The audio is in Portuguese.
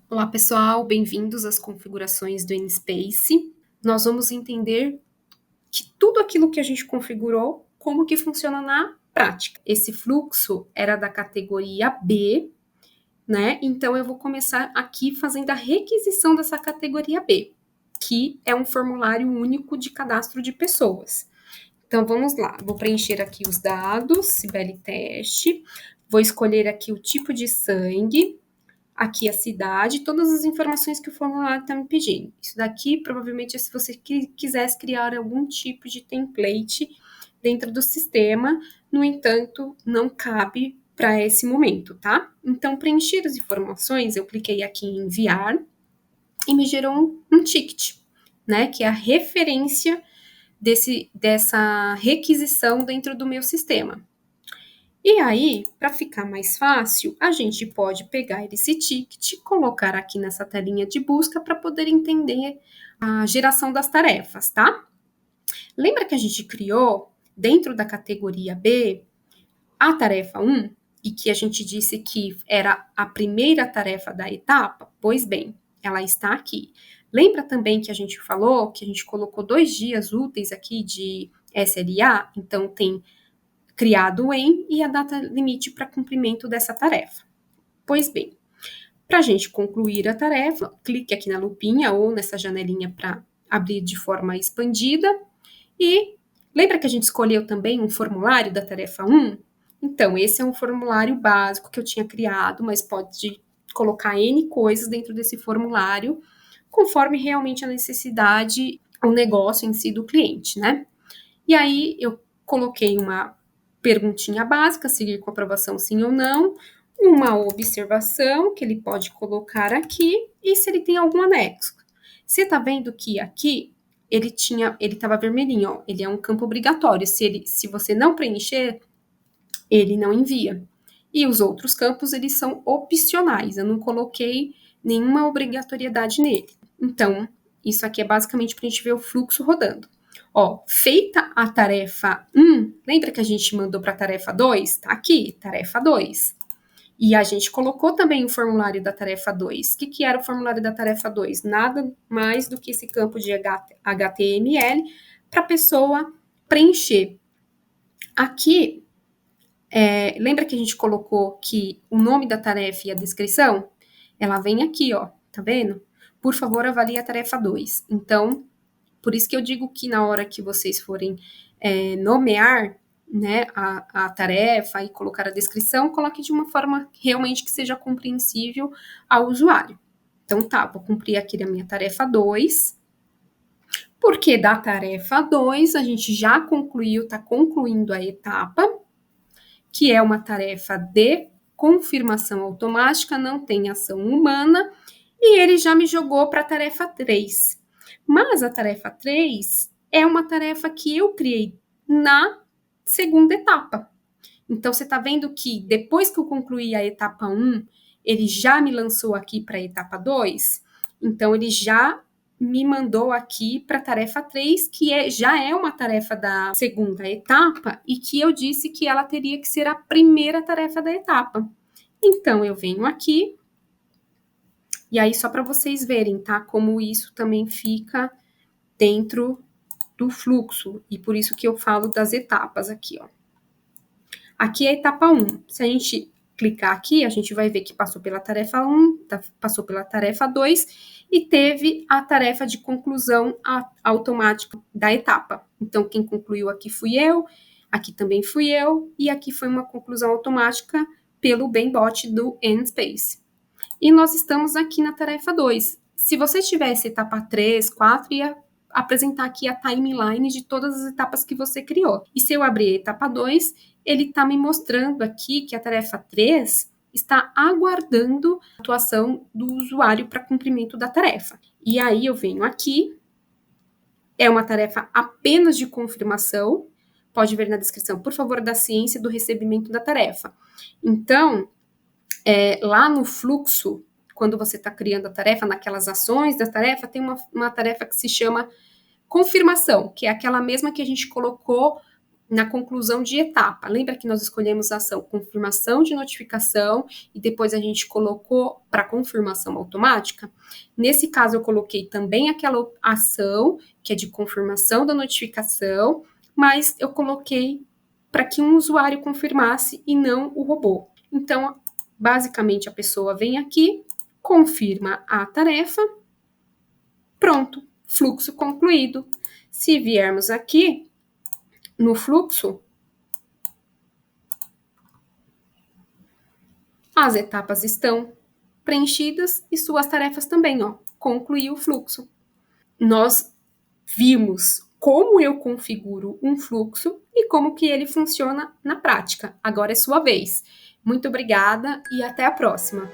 Olá, pessoal, bem-vindos às configurações do Nspace. Nós vamos entender que tudo aquilo que a gente configurou, como que funciona na prática. Esse fluxo era da categoria B, né? Então eu vou começar aqui fazendo a requisição dessa categoria B, que é um formulário único de cadastro de pessoas. Então vamos lá, vou preencher aqui os dados, Cibele Teste, vou escolher aqui o tipo de sangue, aqui a cidade, todas as informações que o formulário está me pedindo. Isso daqui provavelmente é se você quisesse criar algum tipo de template dentro do sistema, no entanto, não cabe para esse momento, tá? Então, preencher as informações, eu cliquei aqui em enviar e me gerou um ticket, né? Que é a referência dessa requisição dentro do meu sistema. E aí, para ficar mais fácil, a gente pode pegar esse ticket, colocar aqui nessa telinha de busca para poder entender a geração das tarefas, tá? Lembra que a gente criou, dentro da categoria B, a tarefa 1 e que a gente disse que era a primeira tarefa da etapa? Pois bem, ela está aqui. Lembra também que a gente falou que a gente colocou 2 dias úteis aqui de SLA? Então, tem criado em e a data limite para cumprimento dessa tarefa. Pois bem, para a gente concluir a tarefa, clique aqui na lupinha ou nessa janelinha para abrir de forma expandida e lembra que a gente escolheu também um formulário da tarefa 1? Então, esse é um formulário básico que eu tinha criado, mas pode colocar N coisas dentro desse formulário, conforme realmente a necessidade, o negócio em si do cliente, né? E aí, eu coloquei uma perguntinha básica, seguir com aprovação sim ou não, uma observação que ele pode colocar aqui e se ele tem algum anexo. Você tá vendo que aqui ele estava vermelhinho, ó, ele é um campo obrigatório. Se você não preencher, ele não envia. E os outros campos, eles são opcionais. Eu não coloquei nenhuma obrigatoriedade nele. Então, isso aqui é basicamente para a gente ver o fluxo rodando. Ó, feita a tarefa 1, lembra que a gente mandou para a tarefa 2? Tá aqui, tarefa 2. E a gente colocou também o formulário da tarefa 2. O que era o formulário da tarefa 2? Nada mais do que esse campo de HTML para a pessoa preencher. Aqui, lembra que a gente colocou que o nome da tarefa e a descrição? Ela vem aqui, ó, tá vendo? Por favor, avalie a tarefa 2. Então, por isso que eu digo que na hora que vocês forem nomear, né, a tarefa e colocar a descrição, coloque de uma forma realmente que seja compreensível ao usuário. Então tá, vou cumprir aqui a minha tarefa 2, porque da tarefa 2 a gente já concluiu, está concluindo a etapa, que é uma tarefa de confirmação automática, não tem ação humana, e ele já me jogou para a tarefa 3. Mas a tarefa 3 é uma tarefa que eu criei na segunda etapa. Então, você está vendo que depois que eu concluí a etapa 1, ele já me lançou aqui para a etapa 2. Então, ele já me mandou aqui para a tarefa 3, que já é uma tarefa da segunda etapa, e que eu disse que ela teria que ser a primeira tarefa da etapa. Então, eu venho aqui, e aí só para vocês verem, tá? Como isso também fica dentro do fluxo, e por isso que eu falo das etapas aqui, ó. Aqui é a etapa 1. Se a gente clicar aqui, a gente vai ver que passou pela tarefa 1, passou pela tarefa 2 e teve a tarefa de conclusão automática da etapa. Então, quem concluiu aqui fui eu, aqui também fui eu, e aqui foi uma conclusão automática pelo Bembot do Nspace. E nós estamos aqui na tarefa 2. Se você tivesse etapa 3, 4, ia apresentar aqui a timeline de todas as etapas que você criou. E se eu abrir a etapa 2, ele está me mostrando aqui que a tarefa 3 está aguardando a atuação do usuário para cumprimento da tarefa. E aí eu venho aqui, é uma tarefa apenas de confirmação, pode ver na descrição, por favor, da ciência do recebimento da tarefa. Então, lá no fluxo, quando você está criando a tarefa, naquelas ações da tarefa, tem uma tarefa que se chama confirmação, que é aquela mesma que a gente colocou na conclusão de etapa. Lembra que nós escolhemos a ação confirmação de notificação e depois a gente colocou para confirmação automática? Nesse caso, eu coloquei também aquela ação que é de confirmação da notificação, mas eu coloquei para que um usuário confirmasse e não o robô. Então, basicamente, a pessoa vem aqui, confirma a tarefa, pronto, fluxo concluído. Se viermos aqui no fluxo, as etapas estão preenchidas e suas tarefas também, ó. Concluiu o fluxo. Nós vimos como eu configuro um fluxo e como que ele funciona na prática. Agora é sua vez. Muito obrigada e até a próxima.